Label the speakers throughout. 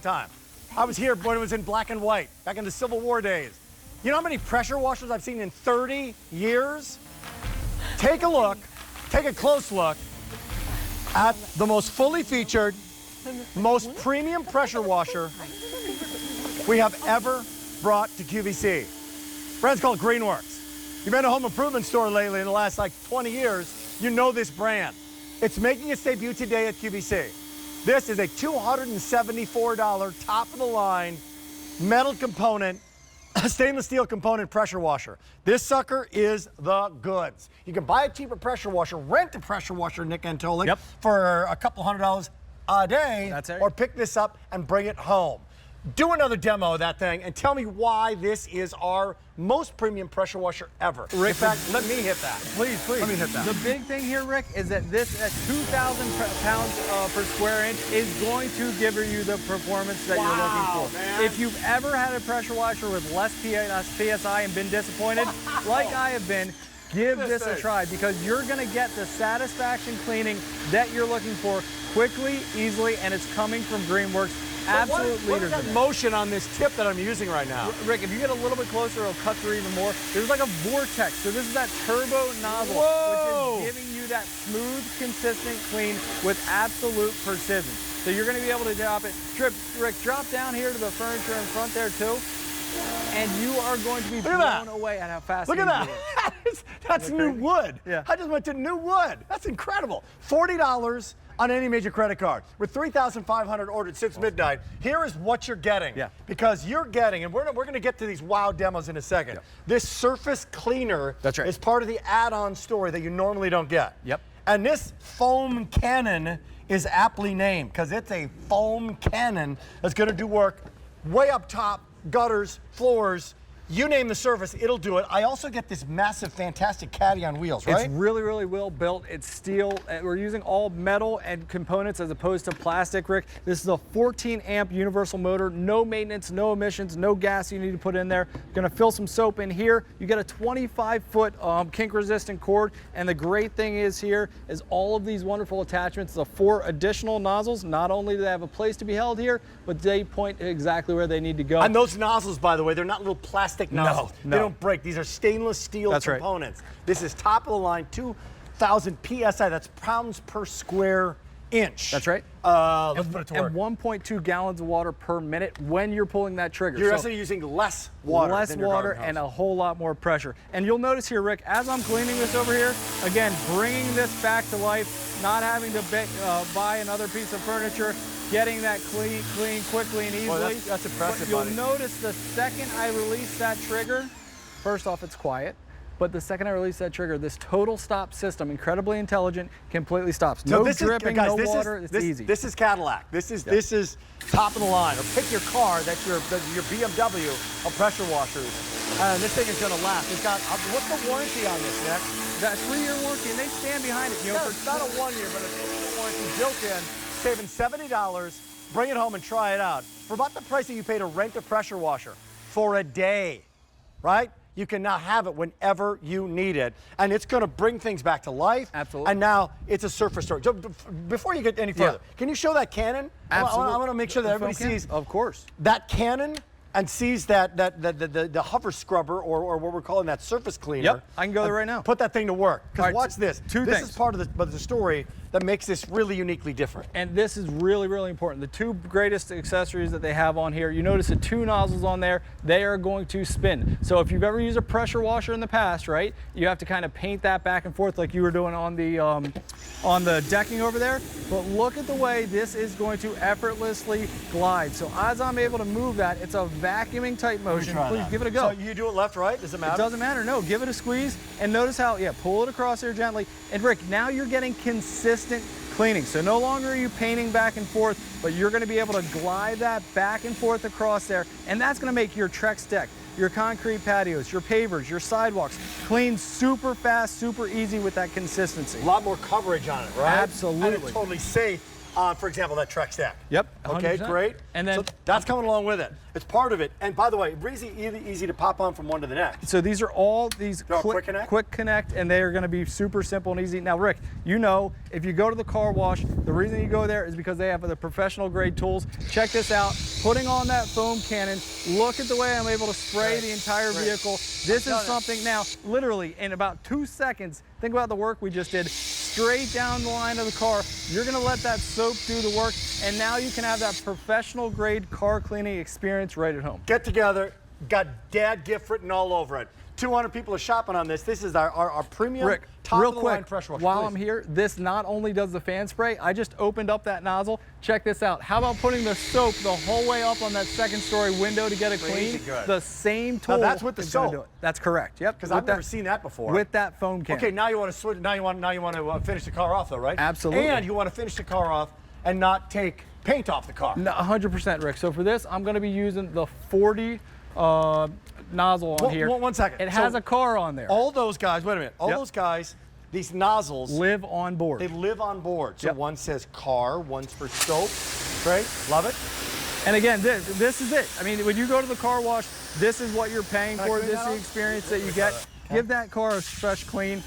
Speaker 1: time. I was here when it was in black and white, back in the Civil War days. You know how many pressure washers I've seen in 30 years? Take a look, take a close look at the most fully featured, most premium pressure washer we have ever brought to QVC. Brand's called Greenworks. You've been to a home improvement store lately in the last like 20 years, you know this brand. It's making its debut today at QVC. This is a $274 top of the line metal component, stainless steel component pressure washer. This sucker is the goods. You can buy a cheaper pressure washer, rent a pressure washer, Nick Antoli, for a couple $100 a day. That's it. Or pick this up and bring it home. Do another demo of that thing and tell me why this is our most premium pressure washer ever. Rick, in fact, let me hit that. Please, please. Let me hit that.
Speaker 2: The big thing here, Rick, is that this at 2,000 pounds per square inch is going to give you the performance that you're looking for. Man. If you've ever had a pressure washer with less PSI and been disappointed, like I have been, give this a try, because you're going to get the satisfaction cleaning that you're looking for quickly, easily, and it's coming from Greenworks. Absolute leaders.
Speaker 1: What is that motion on this tip that I'm using right now?
Speaker 2: Rick, if you get a little bit closer, it'll cut through even more. There's like a vortex. So this is that turbo nozzle, which is giving you that smooth, consistent clean with absolute precision. So you're going to be able to drop it. Rick, drop down here to the furniture in front there too, and you are going to be blown away at how fast
Speaker 1: Look at that. That's new wood. Yeah. I just went to new wood. That's incredible. $40 on any major credit card. With 3,500 ordered since midnight, here is what you're getting. Yeah. Because you're getting, and we're going to get to these wow demos in a second. Yep. This surface cleaner is part of the add-on story that you normally don't get. Yep. And this foam cannon is aptly named because it's a foam cannon that's going to do work way up top, gutters, floors. You name the surface, it'll do it. I also get this massive, fantastic caddy on wheels, right?
Speaker 2: It's really, really well built. It's steel. We're using all metal and components as opposed to plastic, Rick. This is a 14-amp universal motor. No maintenance, no emissions, no gas you need to put in there. Gonna fill some soap in here. You get a 25-foot kink-resistant cord. And the great thing is here is all of these wonderful attachments, the 4 additional nozzles. Not only do they have a place to be held here, but they point exactly where they need to go.
Speaker 1: And those nozzles, by the way, they're not little plastic nozzles. No. They don't break. These are stainless steel components. Right. This is top of the line, 2,000 PSI. That's pounds per square inch.
Speaker 2: That's right.
Speaker 1: Let's put it to work.
Speaker 2: And 1.2 gallons of water per minute when you're pulling that trigger.
Speaker 1: You're actually using less water.
Speaker 2: Less water and a whole lot more pressure. And you'll notice here, Rick, as I'm cleaning this over here, again, bringing this back to life, not having to buy another piece of furniture, getting that clean quickly and easily.
Speaker 1: Boy, that's impressive,
Speaker 2: But you'll notice the second I release that trigger, first off, it's quiet. But the second I release that trigger, this total stop system, incredibly intelligent, completely stops. No dripping, no water, it's easy.
Speaker 1: This is Cadillac. This is top of the line. Or pick your car, that's your BMW of pressure washers. And this thing is going to last. It's got, what's the warranty on this, Nick?
Speaker 2: That 3-year warranty, and they stand behind it. You know,
Speaker 1: it's not a 1 year, but a 3-year warranty built in, saving $70. Bring it home and try it out. For about the price that you pay to rent a pressure washer for a day, right? You can now have it whenever you need it, and it's going to bring things back to life. Absolutely. And now it's a surface story. So before you get any further, can you show that cannon?
Speaker 2: Absolutely.
Speaker 1: I want to make sure that everybody sees.
Speaker 2: Of course.
Speaker 1: That cannon and sees that the hover scrubber or what we're calling that surface cleaner.
Speaker 2: Yep. I can go there right now.
Speaker 1: Put that thing to work. Because watch this.
Speaker 2: Two things.
Speaker 1: This is part of the story that makes this really uniquely different.
Speaker 2: And this is really, really important. The 2 greatest accessories that they have on here, you notice the 2 nozzles on there, they are going to spin. So if you've ever used a pressure washer in the past, right, you have to kind of paint that back and forth like you were doing on the decking over there. But look at the way this is going to effortlessly glide. So as I'm able to move that, it's a vacuuming type motion. Please give it a go.
Speaker 1: So you do it left, right? Does it matter?
Speaker 2: It doesn't matter, no. Give it a squeeze and notice how, pull it across there gently. And Rick, now you're getting consistent cleaning. So no longer are you painting back and forth, but you're going to be able to glide that back and forth across there, and that's going to make your Trex deck, your concrete patios, your pavers, your sidewalks clean super fast, super easy with that consistency.
Speaker 1: A lot more coverage on it, right?
Speaker 2: Absolutely.
Speaker 1: And it's totally safe for example, that Trex deck.
Speaker 2: Yep.
Speaker 1: Okay,
Speaker 2: 100%.
Speaker 1: great.
Speaker 2: And then
Speaker 1: so that's coming along with it. It's part of it. And by the way, easy to pop on from one to the next.
Speaker 2: So these are all these
Speaker 1: quick
Speaker 2: connect, and they are going to be super simple and easy. Now, Rick, you know, if you go to the car wash, the reason you go there is because they have the professional grade tools. Check this out. Putting on that foam cannon, look at the way I'm able to spray the entire vehicle. This is something now, literally in about 2 seconds, think about the work we just did, straight down the line of the car. You're gonna let that soap do the work, and now you can have that professional grade car cleaning experience right at home.
Speaker 1: Get together, got dad gift written all over it. 200 people are shopping on this. This is our premium,
Speaker 2: Rick,
Speaker 1: top
Speaker 2: real
Speaker 1: of the
Speaker 2: quick,
Speaker 1: line pressure washer.
Speaker 2: while
Speaker 1: Please.
Speaker 2: I'm here, this not only does the fan spray, I just opened up that nozzle. Check this out. How about putting the soap the whole way up on that second story window to get it clean?
Speaker 1: Good.
Speaker 2: The same tool.
Speaker 1: Now that's with the
Speaker 2: is gonna
Speaker 1: soap.
Speaker 2: do it. That's correct. Yep.
Speaker 1: Because I've never seen that before.
Speaker 2: With that foam can.
Speaker 1: Okay, now you want to switch. Now you want to finish the car off, though, right?
Speaker 2: Absolutely.
Speaker 1: And you want to finish the car off and not take paint off the car.
Speaker 2: No, 100%, Rick. So for this, I'm going to be using the 40 nozzle on here.
Speaker 1: One second.
Speaker 2: It has a car on there.
Speaker 1: All those guys, wait a minute. All those guys, these nozzles
Speaker 2: live on board.
Speaker 1: They live on board. So one says car, one's for soap. Great, love it.
Speaker 2: And again, this is it. I mean, when you go to the car wash, this is what you're paying for. This is the experience that you get. Give that car a fresh clean.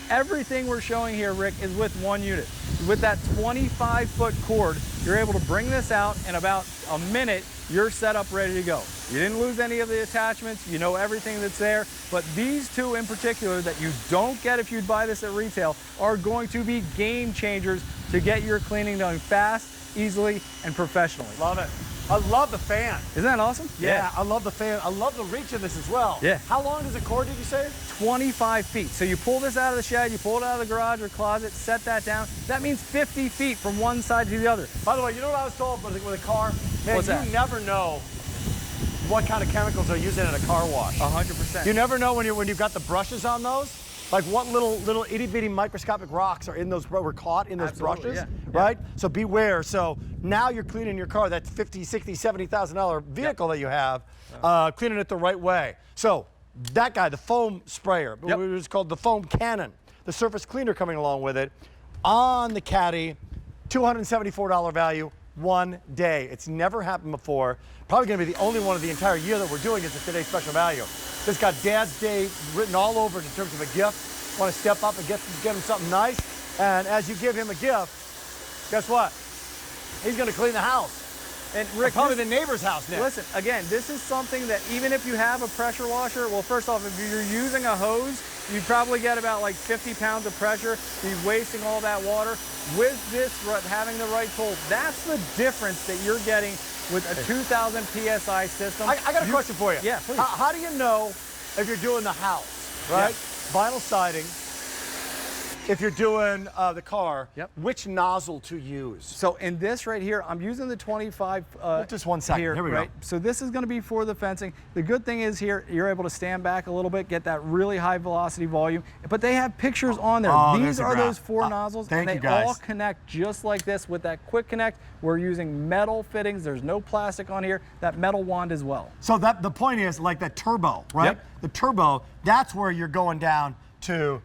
Speaker 2: Everything we're showing here, Rick, is with one unit. With that 25-foot cord, you're able to bring this out in about a minute. You're set up, ready to go. You didn't lose any of the attachments. You know everything that's there. But these two in particular that you don't get if you'd buy this at retail are going to be game changers to get your cleaning done fast, easily, and professionally.
Speaker 1: Love it. I love the fan.
Speaker 2: Isn't that awesome?
Speaker 1: Yeah, I love the fan. I love the reach of this as well.
Speaker 2: Yeah.
Speaker 1: How long is the cord, did you say?
Speaker 2: 25 feet. So you pull this out of the shed, you pull it out of the garage or closet, set that down. That means 50 feet from one side to the other.
Speaker 1: By the way, you know what I was told with a car? Man,
Speaker 2: What's that?
Speaker 1: You never know what kind of chemicals they're using in a car wash.
Speaker 2: 100%.
Speaker 1: You never know when you've got the brushes on those. Like what little itty bitty microscopic rocks are in those, were caught in those brushes, right? So beware. So now you're cleaning your car, that $50,000, $60,000, $70,000 vehicle that you have, cleaning it the right way. So that guy, the foam sprayer, it was called the foam cannon, the surface cleaner coming along with it, on the Caddy, $274 value, 1 day. It's never happened before. Probably gonna be the only one of the entire year that we're doing is a today's special value. It's got Dad's Day written all over it in terms of a gift. Want to step up and get him something nice. And as you give him a gift, guess what? He's gonna clean the house.
Speaker 2: And Rick,
Speaker 1: probably the neighbor's house next.
Speaker 2: Listen, again, this is something that even if you have a pressure washer, well, first off, if you're using a hose, you probably get about like 50 pounds of pressure. You're wasting all that water. With this, having the right tool, that's the difference that you're getting with a 2,000 PSI system.
Speaker 1: I got a question for you.
Speaker 2: Yeah, please.
Speaker 1: How do you know if you're doing the house, right? Vinyl siding. If you're doing the car, which nozzle to use?
Speaker 2: So in this right here, I'm using the 25.
Speaker 1: Just 1 second. Here we go.
Speaker 2: So this is going to be for the fencing. The good thing is here, you're able to stand back a little bit, get that really high velocity volume. But they have pictures on there. These are those 4 nozzles, and they all connect just like this with that quick connect. We're using metal fittings. There's no plastic on here. That metal wand as well.
Speaker 1: So the point is like that turbo, right? The turbo, that's where you're going down to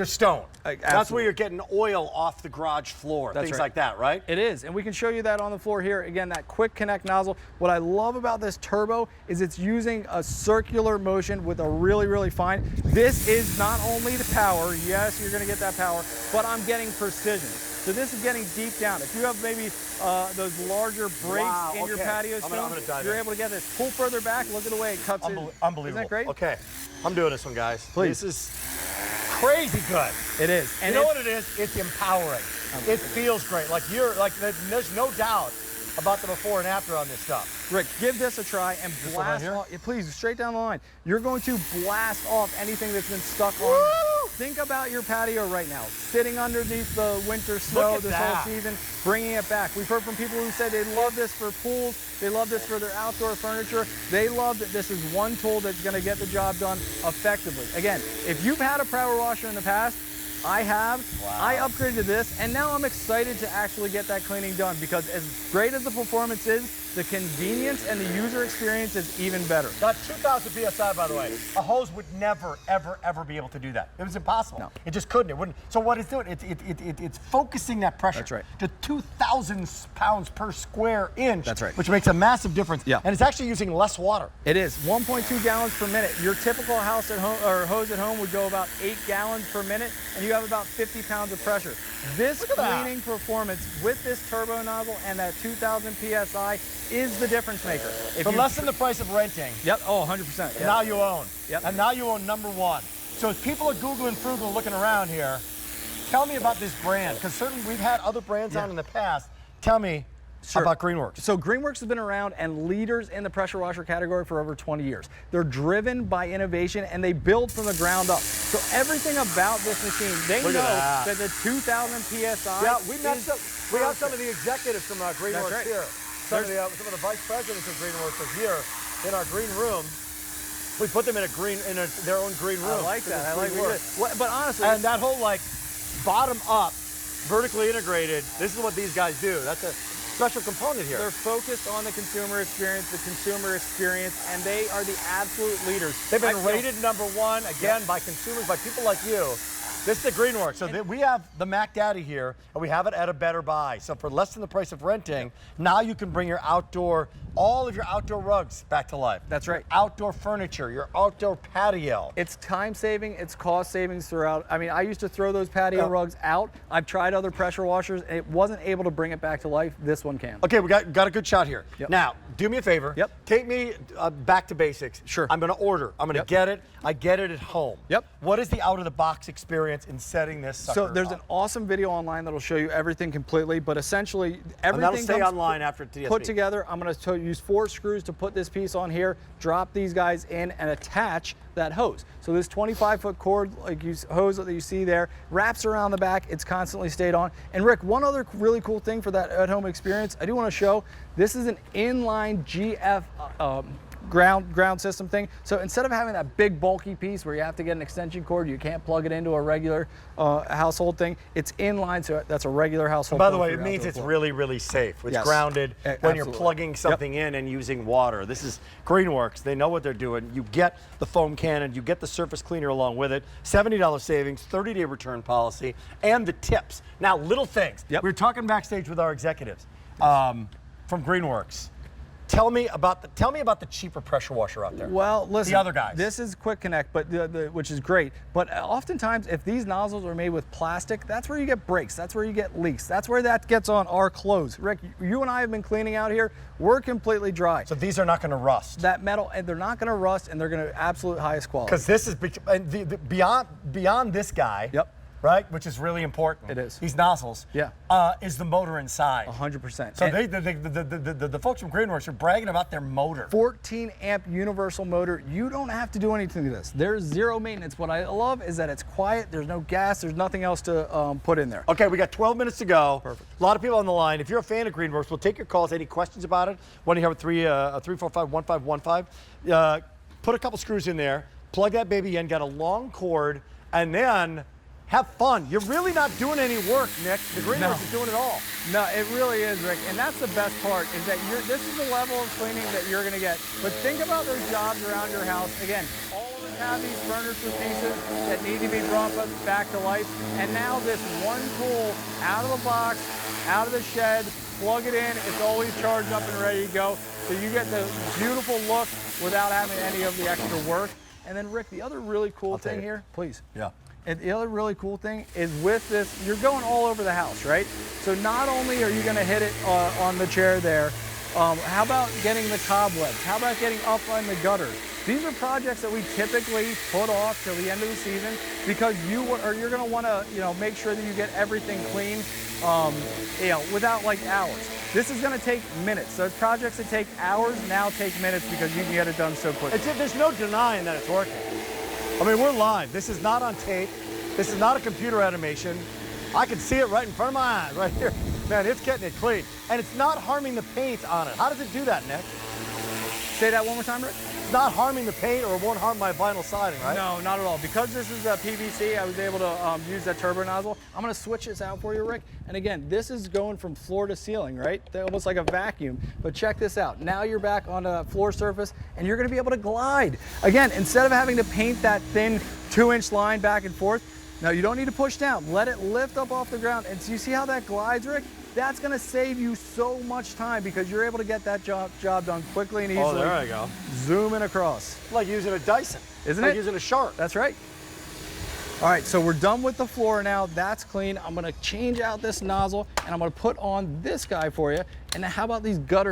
Speaker 1: stone. That's where you're getting oil off the garage floor, things like that, right?
Speaker 2: It is, and we can show you that on the floor here. Again, that quick connect nozzle. What I love about this turbo is it's using a circular motion with a really, really fine. This is not only the power, yes, you're gonna get that power, but I'm getting precision. So this is getting deep down. If you have maybe those larger breaks in your patio stone, you're able to get this. Pull further back, look at the way it cuts in.
Speaker 1: Unbelievable.
Speaker 2: Isn't that great?
Speaker 1: Okay, I'm doing this one, guys.
Speaker 2: Please.
Speaker 1: This is crazy good.
Speaker 2: It is.
Speaker 1: And you know what it is? It's empowering. It feels great. Like there's no doubt about the before and after on this stuff.
Speaker 2: Rick, give this a try and blast off. Please, straight down the line. You're going to blast off anything that's been stuck on. Think about your patio right now, sitting underneath the winter snow this whole season, bringing it back. We've heard from people who said they love this for pools, they love this for their outdoor furniture. They love that this is one tool that's going to get the job done effectively. Again, if you've had a power washer in the past, I have.
Speaker 1: Wow.
Speaker 2: I upgraded to this, and now I'm excited to actually get that cleaning done because as great as the performance is, the convenience and the user experience is even better.
Speaker 1: Got 2,000 PSI, by the way. A hose would never, ever, ever be able to do that. It was impossible.
Speaker 2: No.
Speaker 1: It just couldn't. It wouldn't. So what it's doing, it's focusing that pressure.
Speaker 2: That's right.
Speaker 1: To 2,000 pounds per square inch.
Speaker 2: That's right.
Speaker 1: Which makes a massive difference.
Speaker 2: Yeah.
Speaker 1: And it's actually using less water.
Speaker 2: It is 1.2 gallons per minute. Your typical house at home or hose at home would go about 8 gallons per minute, and you have about 50 pounds of pressure. This cleaning performance with this turbo nozzle and that 2,000 PSI is the difference maker.
Speaker 1: For less than the price of renting.
Speaker 2: Yep. Oh, 100%. Yeah.
Speaker 1: Now you own.
Speaker 2: Yep.
Speaker 1: And now you own #1. So as people are Googling frugal looking around here, tell me about this brand, because certainly we've had other brands on in the past. Tell me about Greenworks.
Speaker 2: So Greenworks has been around and leaders in the pressure washer category for over 20 years. They're driven by innovation and they build from the ground up. So everything about this machine, they know that the 2,000 PSI.
Speaker 1: Yeah, we have some of the executives from Greenworks
Speaker 2: right.
Speaker 1: here. Some of the vice presidents of Greenworks are here in our green room. We put them in their own green room.
Speaker 2: I like that. I like that. But honestly,
Speaker 1: and that whole like bottom up, vertically integrated. This is what these guys do. That's a special component here.
Speaker 2: They're focused on the consumer experience, and they are the absolute leaders.
Speaker 1: They've been rated #1 again by consumers, by people like you. This is the Greenworks. So we have the Mac Daddy here, and we have it at a better buy. So for less than the price of renting, now you can bring all of your outdoor rugs back to life.
Speaker 2: That's right.
Speaker 1: Your outdoor furniture, your outdoor patio.
Speaker 2: It's time saving, it's cost savings throughout. I mean, I used to throw those patio rugs out. I've tried other pressure washers, and it wasn't able to bring it back to life. This one can.
Speaker 1: Okay, we got a good shot here.
Speaker 2: Yep.
Speaker 1: Now, do me a favor.
Speaker 2: Yep.
Speaker 1: Take me back to basics.
Speaker 2: Sure.
Speaker 1: I'm going to order. I'm going to get it. I get it at home.
Speaker 2: Yep.
Speaker 1: What is the out-of-the-box experience in setting this sucker
Speaker 2: So there's
Speaker 1: up?
Speaker 2: an awesome video online that'll show you everything completely, but essentially everything
Speaker 1: that'll stay
Speaker 2: comes
Speaker 1: online after TSP.
Speaker 2: put together. I'm going to use 4 screws to put this piece on here, drop these guys in, and attach that hose. So this 25-foot cord, hose that you see there, wraps around the back. It's constantly stayed on. And Rick, one other really cool thing for that at-home experience, I do want to show. This is an inline GF ground system thing. So instead of having that big bulky piece where you have to get an extension cord, you can't plug it into a regular household thing. It's inline, so that's a regular household.
Speaker 1: By the way, it means it's really, really safe. It's grounded when you're plugging something in and using water. This is Greenworks. They know what they're doing. You get the foam cannon, you get the surface cleaner along with it. $70 savings, 30-day return policy, and the tips. Now, little things. We were talking backstage with our executives from Greenworks. Tell me about the cheaper pressure washer out there.
Speaker 2: Well, listen,
Speaker 1: the other guys.
Speaker 2: This is Quick Connect, but which is great. But oftentimes, if these nozzles are made with plastic, that's where you get breaks. That's where you get leaks. That's where that gets on our clothes. Rick, you and I have been cleaning out here. We're completely dry.
Speaker 1: So these are not going to rust.
Speaker 2: That metal, and they're not going to rust, and they're going to absolute highest quality.
Speaker 1: Because this is beyond this guy. Right, which is really important.
Speaker 2: It is.
Speaker 1: These nozzles. Is the motor inside.
Speaker 2: 100%.
Speaker 1: So the folks from Greenworks are bragging about their motor.
Speaker 2: 14 amp universal motor. You don't have to do anything to this. There's zero maintenance. What I love is that it's quiet. There's no gas. There's nothing else to put in there.
Speaker 1: Okay, we got 12 minutes to go.
Speaker 2: Perfect.
Speaker 1: A lot of people on the line. If you're a fan of Greenworks, we'll take your calls. Any questions about it? 1-800-345-1515. Put a couple screws in there. Plug that baby in. Got a long cord, and then have fun. You're really not doing any work, Nick. The Greenworks is doing it all.
Speaker 2: No, it really is, Rick. And that's the best part, is that this is the level of cleaning that you're going to get. But think about those jobs around your house. Again, all of us have these furniture pieces that need to be brought back to life. And now this one tool, out of the box, out of the shed, plug it in. It's always charged up and ready to go. So you get the beautiful look without having any of the extra work. And then, Rick, the other really cool thing here, please.
Speaker 1: Yeah.
Speaker 2: And the other really cool thing is with this, you're going all over the house, right? So not only are you going to hit it on the chair there, how about getting the cobwebs? How about getting up on the gutters? These are projects that we typically put off till the end of the season because you're going to want to, make sure that you get everything clean, without like hours. This is going to take minutes. Those projects that take hours now take minutes because you can get it done so quickly.
Speaker 1: There's no denying that it's working. I mean, we're live. This is not on tape. This is not a computer animation. I can see it right in front of my eyes, right here. Man, it's getting it clean. And it's not harming the paint on it. How does it do that, Nick?
Speaker 2: Say that one more time, Rick.
Speaker 1: not harming the paint or it won't harm my vinyl siding, right?
Speaker 2: No, not at all. Because this is a PVC, I was able to use that turbo nozzle. I'm gonna switch this out for you, Rick. And again, this is going from floor to ceiling, right? They're almost like a vacuum. But check this out. Now you're back on a floor surface and you're gonna be able to glide. Again, instead of having to paint that thin 2-inch line back and forth, now you don't need to push down. Let it lift up off the ground. And so you see how that glides, Rick? That's gonna save you so much time because you're able to get that job done quickly and easily.
Speaker 1: Oh, there I go.
Speaker 2: Zooming across.
Speaker 1: Like using a Dyson.
Speaker 2: Isn't
Speaker 1: like
Speaker 2: it?
Speaker 1: using a Sharp.
Speaker 2: That's right. All right, so we're done with the floor now. That's clean. I'm gonna change out this nozzle and I'm gonna put on this guy for you. And how about these gutters